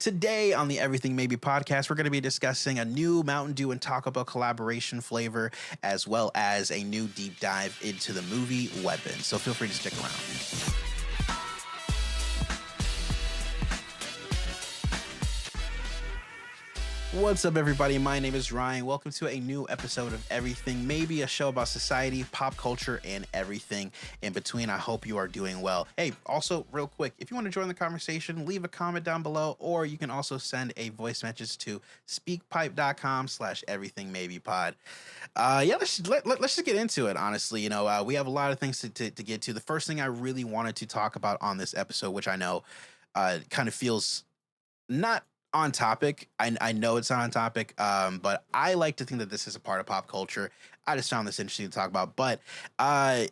Today on the Everything Maybe podcast, we're going to be discussing a new Mountain Dew and Taco Bell collaboration flavor, as well as a new deep dive into the movie Weapon. So feel free to stick around. What's up, everybody? My name is Ryan. Welcome to a new episode of Everything Maybe, a show about society, pop culture, and everything in between. I hope you are doing well. Hey, also, real quick, if you want to join the conversation, leave a comment down below, or you can also send a voice message to speakpipe.com/everythingmaybe-pod. Let's just get into it, honestly. We have a lot of things to get to. The first thing I really wanted to talk about on this episode, which I know kind of feels not on topic. I know it's not on topic, but I like to think that this is a part of pop culture. I just found this interesting to talk about. But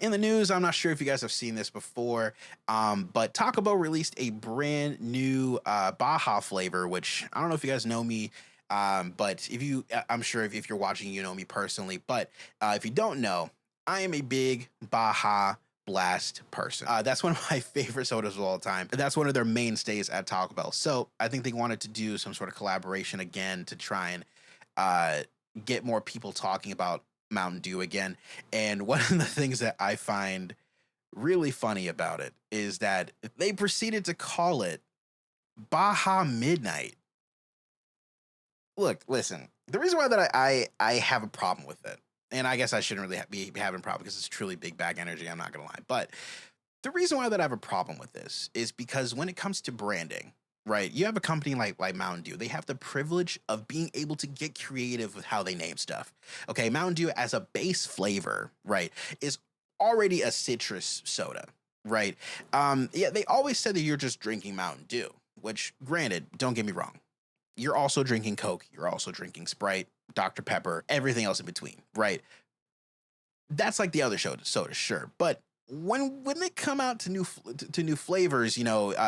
in the news, I'm not sure if you guys have seen this before, but Taco Bell released a brand new Baja flavor, which I don't know if you guys know me, but I'm sure if you're watching, you know me personally. But if you don't know, I am a big Baja Blast person. That's one of my favorite sodas of all time. That's one of their mainstays at Taco Bell. So I think they wanted to do some sort of collaboration again to try and get more people talking about Mountain Dew again. And one of the things that I find really funny about it is that they proceeded to call it Baja Midnight. Look, listen, the reason why that I have a problem with it, and I guess I shouldn't really be having a problem because it's truly big bag energy, I'm not going to lie. But the reason why that I have a problem with this is because when it comes to branding, right, you have a company like Mountain Dew. They have the privilege of being able to get creative with how they name stuff. Okay, Mountain Dew as a base flavor, right, is already a citrus soda, right? They always said that you're just drinking Mountain Dew, which, granted, don't get me wrong. You're also drinking Coke. You're also drinking Sprite, Dr. Pepper, everything else in between, right? That's like the other soda, sure. But when they come out to new flavors,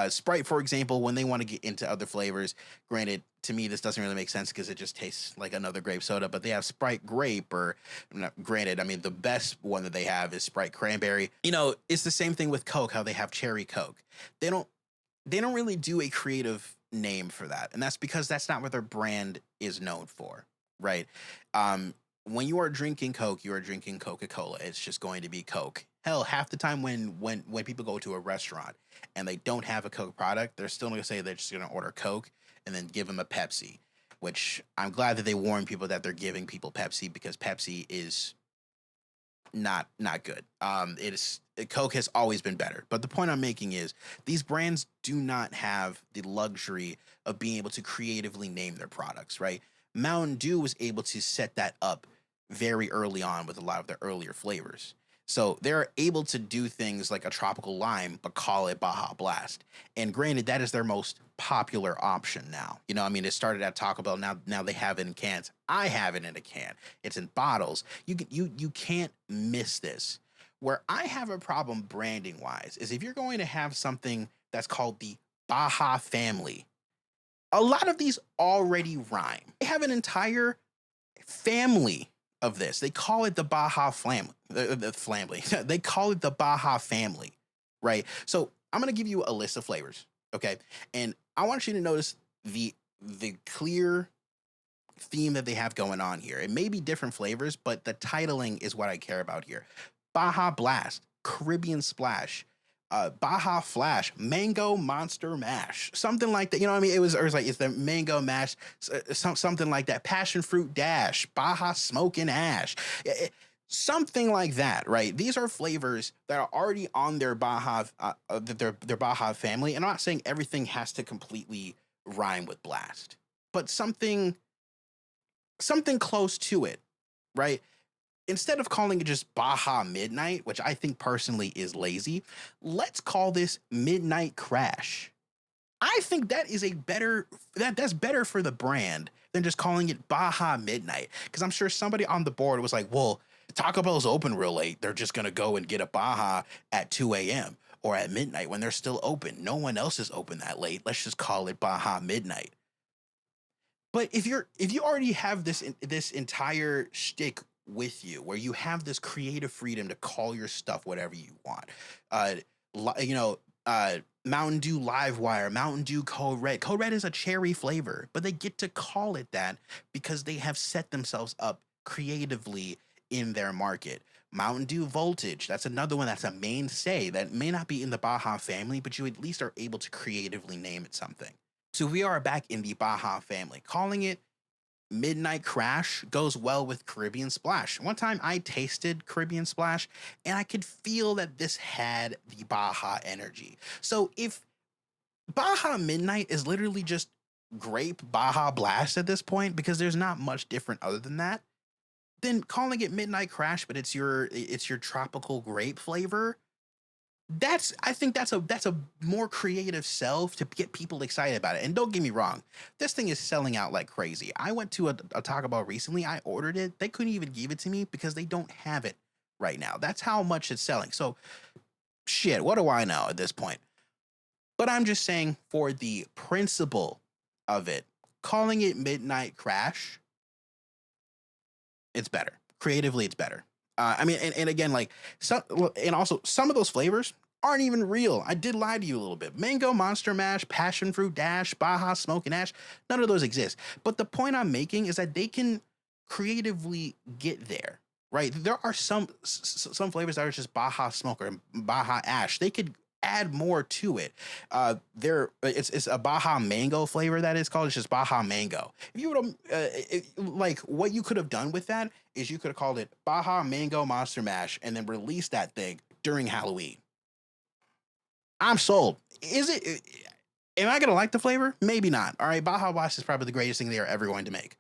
Sprite, for example, when they want to get into other flavors, granted, to me, this doesn't really make sense because it just tastes like another grape soda, but they have Sprite grape granted, I mean, the best one that they have is Sprite cranberry. It's the same thing with Coke, how they have cherry Coke. They don't really do a creative name for that, and that's because that's not what their brand is known for, right? When you are drinking Coke, you are drinking Coca-Cola. It's just going to be Coke. Hell, half the time when people go to a restaurant and they don't have a Coke product, they're still going to say they're just going to order Coke and then give them a Pepsi, which I'm glad that they warn people that they're giving people Pepsi, because Pepsi is not good. Coke has always been better. But the point I'm making is these brands do not have the luxury of being able to creatively name their products, right? Mountain Dew was able to set that up very early on with a lot of their earlier flavors. So they're able to do things like a tropical lime, but call it Baja Blast. And granted, that is their most popular option now. It started at Taco Bell. Now they have it in cans. I have it in a can. It's in bottles. You can't miss this. Where I have a problem branding wise is if you're going to have something that's called the Baja family. A lot of these already rhyme. They have an entire family of this. They call it the Baja family. They call it the Baja family, right? So I'm going to give you a list of flavors, okay? And I want you to notice the clear theme that they have going on here. It may be different flavors, but the titling is what I care about here. Baja Blast, Caribbean Splash, Baja Flash, Mango Monster Mash, something like that. It was like, it's the Mango Mash, something like that. Passion Fruit Dash, Baja Smokin' Ash, something like that, right? These are flavors that are already on their Baja, their Baja family. And I'm not saying everything has to completely rhyme with Blast, but something close to it, right? Instead of calling it just Baja Midnight, which I think personally is lazy, let's call this Midnight Crash. I think that is that's better for the brand than just calling it Baja Midnight. Because I'm sure somebody on the board was like, well, Taco Bell's open real late. They're just going to go and get a Baja at 2 a.m. or at midnight when they're still open. No one else is open that late. Let's just call it Baja Midnight. But if you already have this entire shtick with you, where you have this creative freedom to call your stuff whatever you want, Mountain Dew Live Wire, Mountain Dew Code Red. Code Red is a cherry flavor, but they get to call it that because they have set themselves up creatively in their market. Mountain Dew Voltage, that's another one that's a mainstay that may not be in the Baja family, but you at least are able to creatively name it something. So we are back in the Baja family. Calling it Midnight Crash goes well with Caribbean Splash. One time I tasted Caribbean Splash and I could feel that this had the Baja energy. So if Baja Midnight is literally just grape Baja Blast at this point, because there's not much different other than that, then calling it Midnight Crash, but it's your tropical grape flavor, that's I think that's a more creative sell to get people excited about it. And don't get me wrong, this thing is selling out like crazy. I went to a Taco Bell recently. I ordered it. They couldn't even give it to me because they don't have it right now. That's how much it's selling. So shit, what do I know at this point? But I'm just saying, for the principle of it, calling it Midnight Crash, it's better. Creatively, it's better. I mean, and again, like some, and also some of those flavors aren't even real. I did lie to you a little bit. Mango Monster Mash, Passion Fruit Dash, Baja Smoke and Ash, none of those exist. But the point I'm making is that they can creatively get there, right? There are some flavors that are just Baja Smoke or Baja Ash. They could add more to it. It's a Baja Mango flavor that is called. It's just Baja Mango. If you would like, what you could have done with that is you could have called it Baja Mango Monster Mash and then released that thing during Halloween. I'm sold. Is it? Am I gonna like the flavor? Maybe not. All right, Baja Blast is probably the greatest thing they are ever going to make,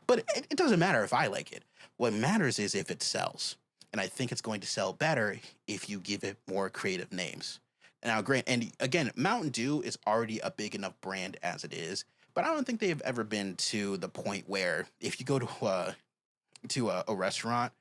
but it doesn't matter if I like it. What matters is if it sells, and I think it's going to sell better if you give it more creative names. Now, grant, and again, Mountain Dew is already a big enough brand as it is, but I don't think they've ever been to the point where if you go to a restaurant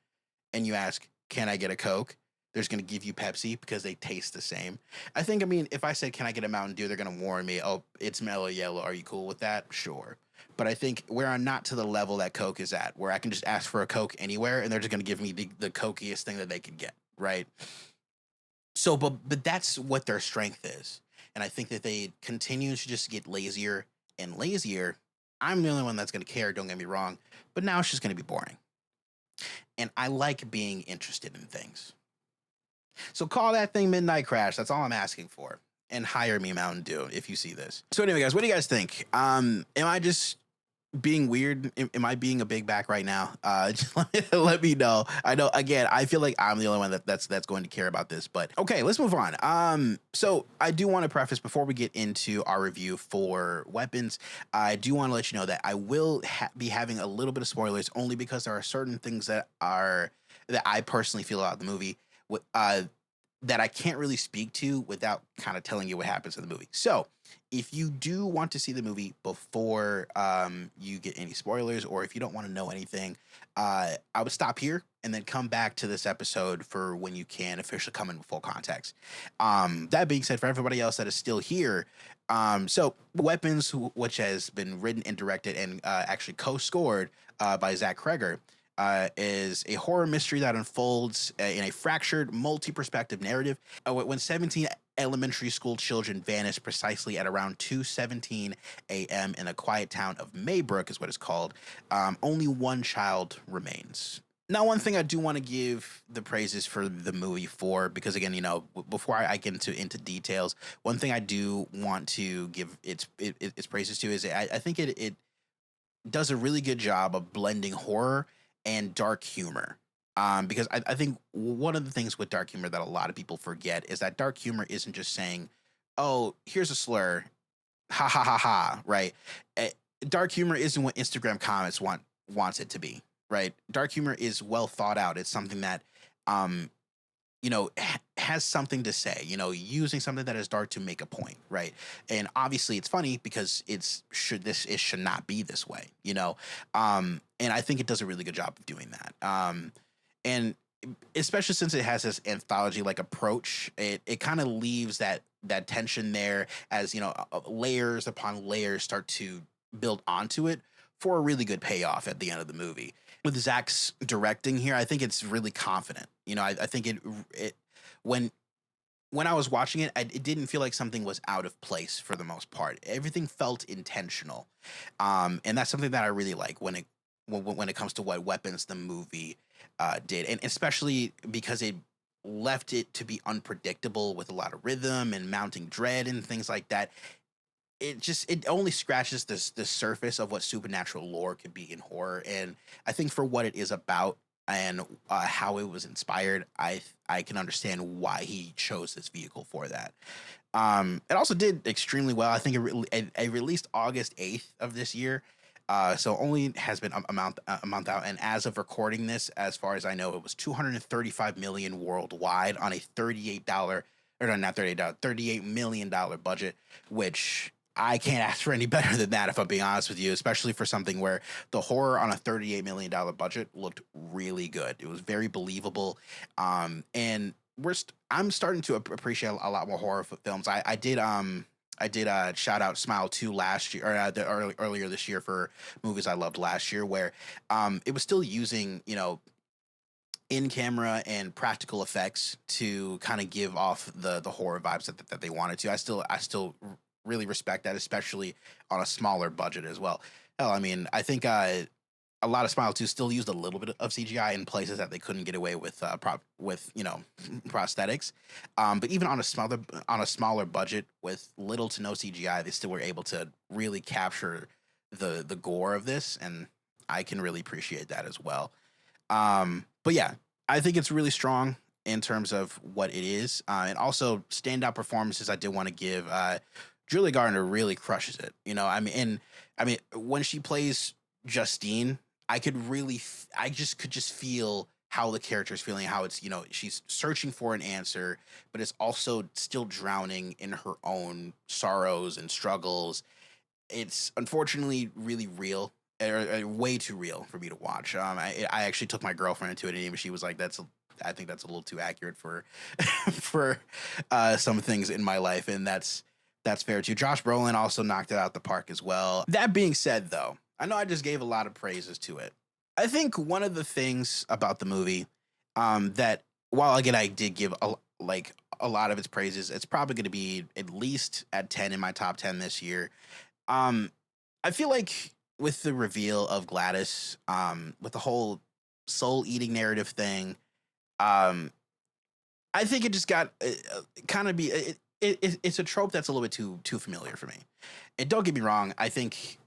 and you ask, "Can I get a Coke?" There's going to give you Pepsi because they taste the same. I think, I mean, if I said, "Can I get a Mountain Dew?" They're going to warn me, "Oh, it's mellow yellow. Are you cool with that?" Sure. But I think we're not to the level that Coke is at, where I can just ask for a Coke anywhere and they're just going to give me the cokiest thing that they could get, right? So, but that's what their strength is. And I think that they continue to just get lazier and lazier. I'm the only one that's going to care, don't get me wrong, but now it's just going to be boring. And I like being interested in things. So call that thing Midnight Crash. That's all I'm asking for. And hire me, Mountain Dew, if you see this. So anyway, guys, what do you guys think? Am I just being weird? Am I being a big back right now? Just let me know. I know, again, I feel like I'm the only one that's going to care about this, but okay, let's move on. So I do want to preface before we get into our review for weapons, I do want to let you know that I will be having a little bit of spoilers, only because there are certain things that I personally feel about the movie that I can't really speak to without kind of telling you what happens in the movie. So if you do want to see the movie before you get any spoilers, or if you don't want to know anything, I would stop here and then come back to this episode for when you can officially come in with full context. That being said, for everybody else that is still here, so Weapons, which has been written and directed and actually co-scored by Zach Cregger, is a horror mystery that unfolds in a fractured, multi-perspective narrative. When 17 elementary school children vanish precisely at around 2:17 a.m. in the quiet town of Maybrook, is what it's called, only one child remains. Now, one thing I do want to give the praises for the movie for, because again, before I get into details, one thing I do want to give its praises to is I think it does a really good job of blending horror and dark humor. Because I think one of the things with dark humor that a lot of people forget is that dark humor isn't just saying, "Oh, here's a slur, ha ha ha ha," right? Dark humor isn't what Instagram comments wants it to be, right? Dark humor is well thought out. It's something that, has something to say. Using something that is dark to make a point, right? And obviously, it's funny because it should not be this way, and I think it does a really good job of doing that. And especially since it has this anthology like approach, it kind of leaves that tension there as layers upon layers start to build onto it for a really good payoff at the end of the movie. With Zach's directing here, I think it's really confident. I think it when when I was watching it, it didn't feel like something was out of place for the most part. Everything felt intentional, and that's something that I really like when it comes to what weapons the movie did, and especially because it left it to be unpredictable with a lot of rhythm and mounting dread and things like that. It only scratches the surface of what supernatural lore could be in horror, and I think for what it is about and how it was inspired, I can understand why he chose this vehicle for that. It also did extremely well. I think it released August 8th of this year, so only has been a month out. And as of recording this, as far as I know, it was 235 million worldwide on a $38 or no, not $38, $38 million budget, which I can't ask for any better than that, if I'm being honest with you, especially for something where the horror on a $38 million budget looked really good. It was very believable. And I'm starting to appreciate a lot more horror films. I did shout out Smile 2 last year, or earlier this year, for movies I loved last year, where it was still using, in camera and practical effects to kind of give off the horror vibes that they wanted to. I still really respect that, especially on a smaller budget as well. Hell, I mean, I think a lot of Smile 2 still used a little bit of CGI in places that they couldn't get away with prosthetics. But even on a smaller budget with little to no CGI, they still were able to really capture the gore of this, and I can really appreciate that as well. But yeah, I think it's really strong in terms of what it is, and also standout performances. I did want to give Julia Garner really crushes it. I mean, when she plays Justine, I just could just feel how the character is feeling, how it's, she's searching for an answer, but it's also still drowning in her own sorrows and struggles. It's unfortunately really real, way too real for me to watch. I actually took my girlfriend into it, and even she was like, I think that's a little too accurate for for some things in my life, and that's fair too. Josh Brolin also knocked it out the park as well. That being said, though, I know I just gave a lot of praises to it. I think one of the things about the movie, that, while again I did give a lot of its praises, it's probably going to be at least at 10 in my top 10 this year. Um, I feel like with the reveal of Gladys, with the whole soul eating narrative thing, um, I think it just got kind of be it's a trope that's a little bit too familiar for me. And don't get me wrong, I think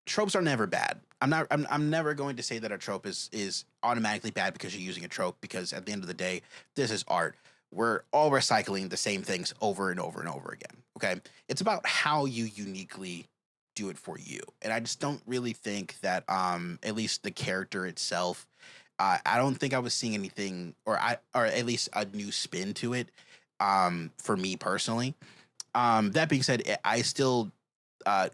tropes are never bad. I'm never going to say that a trope is automatically bad because you're using a trope, because at the end of the day, this is art. We're all recycling the same things over and over and over again. Okay? It's about how you uniquely do it for you. And I just don't really think that at least the character itself, I don't think I was seeing anything, or at least a new spin to it, for me personally. That being said, I still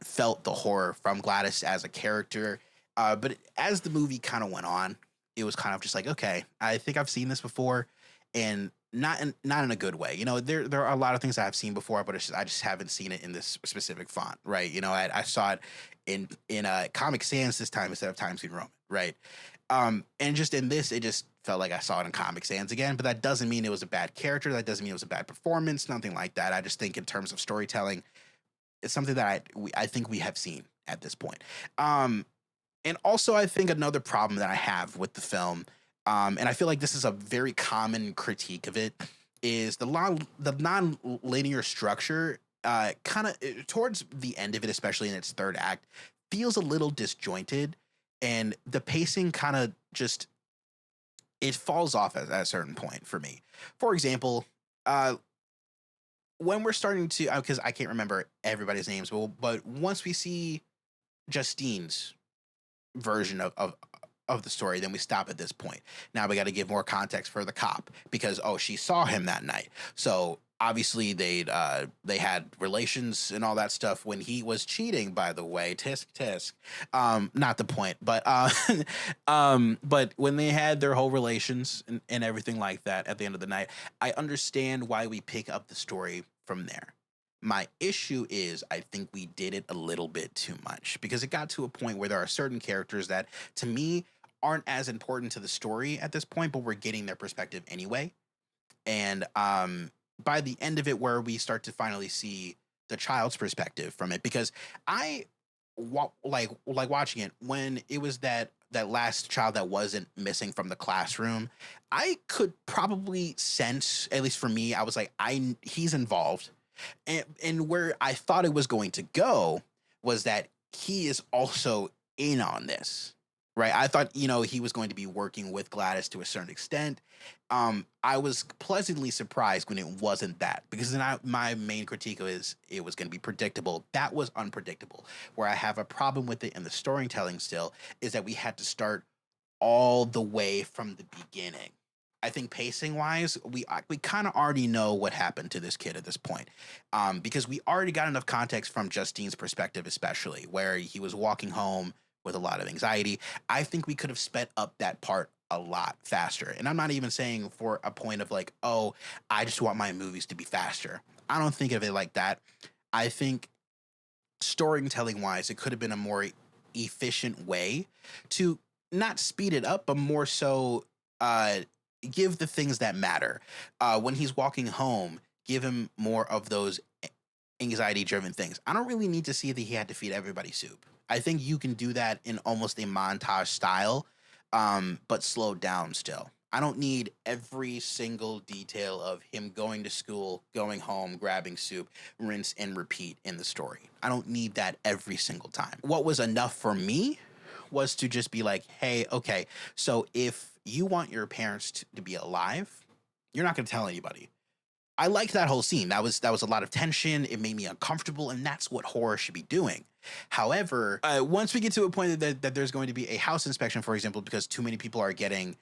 felt the horror from Gladys as a character. But as the movie kind of went on, it was kind of just like, okay, I think I've seen this before, and not in a good way. There are a lot of things I've seen before, but I just haven't seen it in this specific font, right? I saw it in Comic Sans this time instead of Times New Roman, right? And just in this, it just felt like I saw it in Comic Sans again. But that doesn't mean it was a bad character. That doesn't mean it was a bad performance. Nothing like that. I just think in terms of storytelling, it's something that I think we have seen at this point. And also, I think another problem that I have with the film, and I feel like this is a very common critique of it, is the non-linear structure. Kind of towards the end of it, especially in its third act, feels a little disjointed, and the pacing kind of just it falls off at a certain point for me. For example, when we're starting to, because I can't remember everybody's names, but once we see Justine's version of the story, then we stop at this point. Now we got to give more context for the cop, because she saw him that night, so obviously they had relations and all that stuff when he was cheating, by the way. Tisk tisk. Not the point, but but when they had their whole relations and everything like that at the end of the night, I understand why we pick up the story from there. My issue is, I think we did it a little bit too much, because it got to a point where there are certain characters that, to me, aren't as important to the story at this point, but we're getting their perspective anyway. And by the end of it, where we start to finally see the child's perspective from it, because I like watching it when it was that last child that wasn't missing from the classroom. I could probably sense, at least for me, I was like, I he's involved, and where I thought it was going to go was that he is also in on this, right? I thought, he was going to be working with Gladys to a certain extent. I was pleasantly surprised when it wasn't that, because then my main critique is it was going to be predictable. That was unpredictable. Where I have a problem with it in the storytelling still is that we had to start all the way from the beginning. I think pacing wise, we kind of already know what happened to this kid at this point, because we already got enough context from Justine's perspective, especially where he was walking home with a lot of anxiety. I think we could have sped up that part a lot faster, and I'm not even saying for a point of like, oh, I just want my movies to be faster. I don't think of it like that. I think storytelling wise, it could have been a more efficient way to not speed it up, but more so uh, give the things that matter. When he's walking home, give him more of those anxiety driven things. I don't really need to see that he had to feed everybody soup. I think you can do that in almost a montage style, but slowed down still. I don't need every single detail of him going to school, going home, grabbing soup, rinse and repeat in the story. I don't need that every single time. What was enough for me was to just be like, hey, okay, so if you want your parents to be alive, you're not going to tell anybody. I liked that whole scene. That was a lot of tension. It made me uncomfortable, and that's what horror should be doing. However, once we get to a point that there's going to be a house inspection, for example, because too many people are getting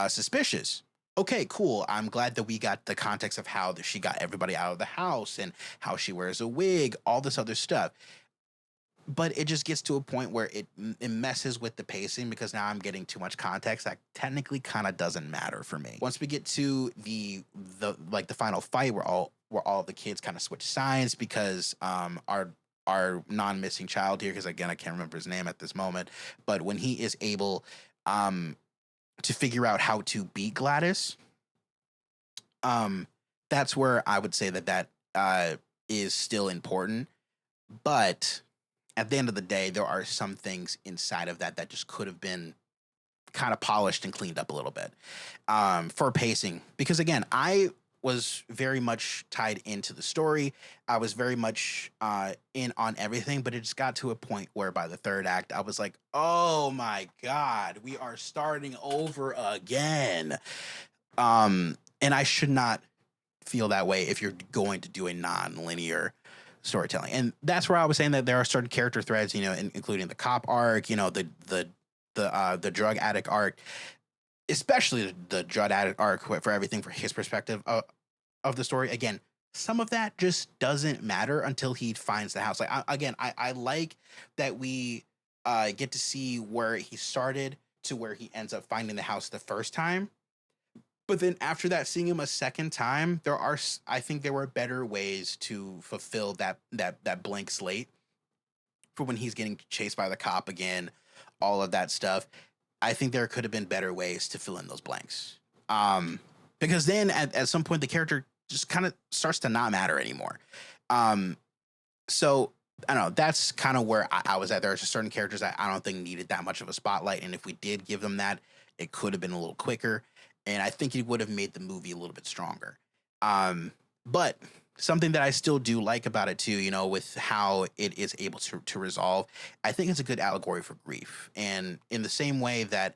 suspicious. Okay, cool. I'm glad that we got the context of how she got everybody out of the house and how she wears a wig, all this other stuff. But it just gets to a point where it messes with the pacing, because now I'm getting too much context that technically kind of doesn't matter for me. Once we get to the final fight, where all the kids kind of switch sides, because our non-missing child here, because again I can't remember his name at this moment, but when he is able to figure out how to beat Gladys, that's where I would say that is still important. But at the end of the day, there are some things inside of that just could have been kind of polished and cleaned up a little bit, for pacing. Because again, I was very much tied into the story. I was very much in on everything, but it just got to a point where by the third act, I was like, oh my God, we are starting over again. And I should not feel that way if you're going to do a non-linear storytelling. And that's where I was saying that there are certain character threads, including the cop arc, the drug addict arc, especially the drug addict arc for everything for his perspective of the story. Again, some of that just doesn't matter until he finds the house. Like, I like that we get to see where he started to where he ends up finding the house the first time. But then after that, seeing him a second time, I think there were better ways to fulfill that blank slate for when he's getting chased by the cop again, all of that stuff. I think there could have been better ways to fill in those blanks. Because then at some point the character just kind of starts to not matter anymore. So I don't know. That's kind of where I was at. There are just certain characters that I don't think needed that much of a spotlight, and if we did give them that, it could have been a little quicker. And I think it would have made the movie a little bit stronger. But something that I still do like about it too, with how it is able to resolve, I think it's a good allegory for grief. And in the same way that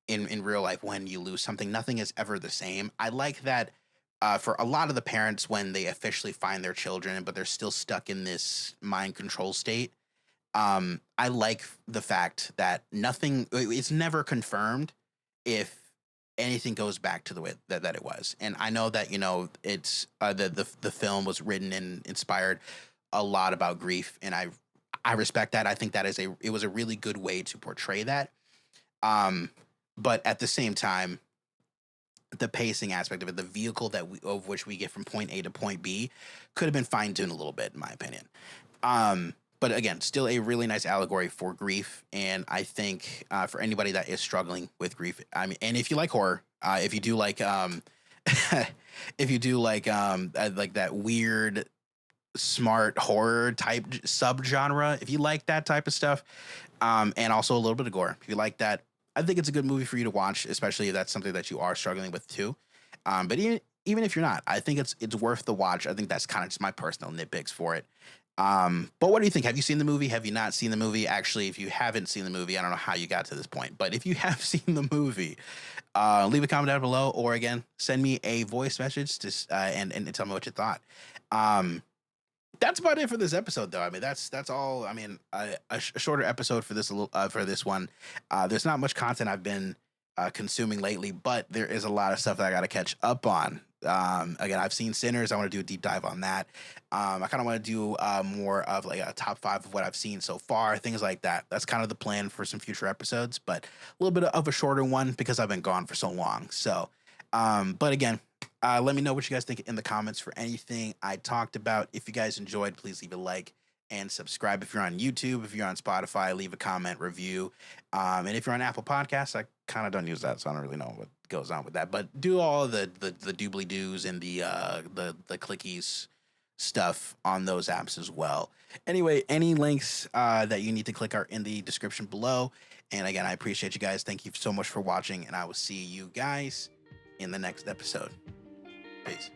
in real life, when you lose something, nothing is ever the same. I like that for a lot of the parents, when they officially find their children, but they're still stuck in this mind control state. I like the fact that it's never confirmed if anything goes back to the way that it was. And I know that, it's the film was written and inspired a lot about grief. And I respect that. I think that it was a really good way to portray that. But at the same time, the pacing aspect of it, the vehicle of which we get from point A to point B, could have been fine tuned a little bit, in my opinion. But again, still a really nice allegory for grief. And I think for anybody that is struggling with grief, I mean, and if you like horror, if you do like if you do like that weird smart horror type subgenre, if you like that type of stuff, and also a little bit of gore, if you like that, I think it's a good movie for you to watch, especially if that's something that you are struggling with too. But even if you're not, I think it's worth the watch. I think that's kind of just my personal nitpicks for it. But what do you think? Have you seen the movie? Have you not seen the movie? Actually, if you haven't seen the movie, I don't know how you got to this point, but if you have seen the movie, leave a comment down below, or again, send me a voice message to and tell me what you thought. Um, that's about it for this episode, though. I mean, that's all. I mean, a shorter episode for this one. There's not much content I've been consuming lately, but there is a lot of stuff that I got to catch up on. Again, I've seen Sinners. I want to do a deep dive on that. I kind of want to do more of like a top 5 of what I've seen so far, things like that. That's kind of the plan for some future episodes, but a little bit of a shorter one because I've been gone for so long. So, but again, let me know what you guys think in the comments for anything I talked about. If you guys enjoyed, please leave a like and subscribe. If you're on YouTube, if you're on Spotify, leave a comment, review. And if you're on Apple Podcasts, I kind of don't use that, so I don't really know what goes on with that. But do all the doobly doos and the clickies stuff on those apps as well. Anyway, any links that you need to click are in the description below. And again, I appreciate you guys. Thank you so much for watching, and I will see you guys in the next episode. Peace.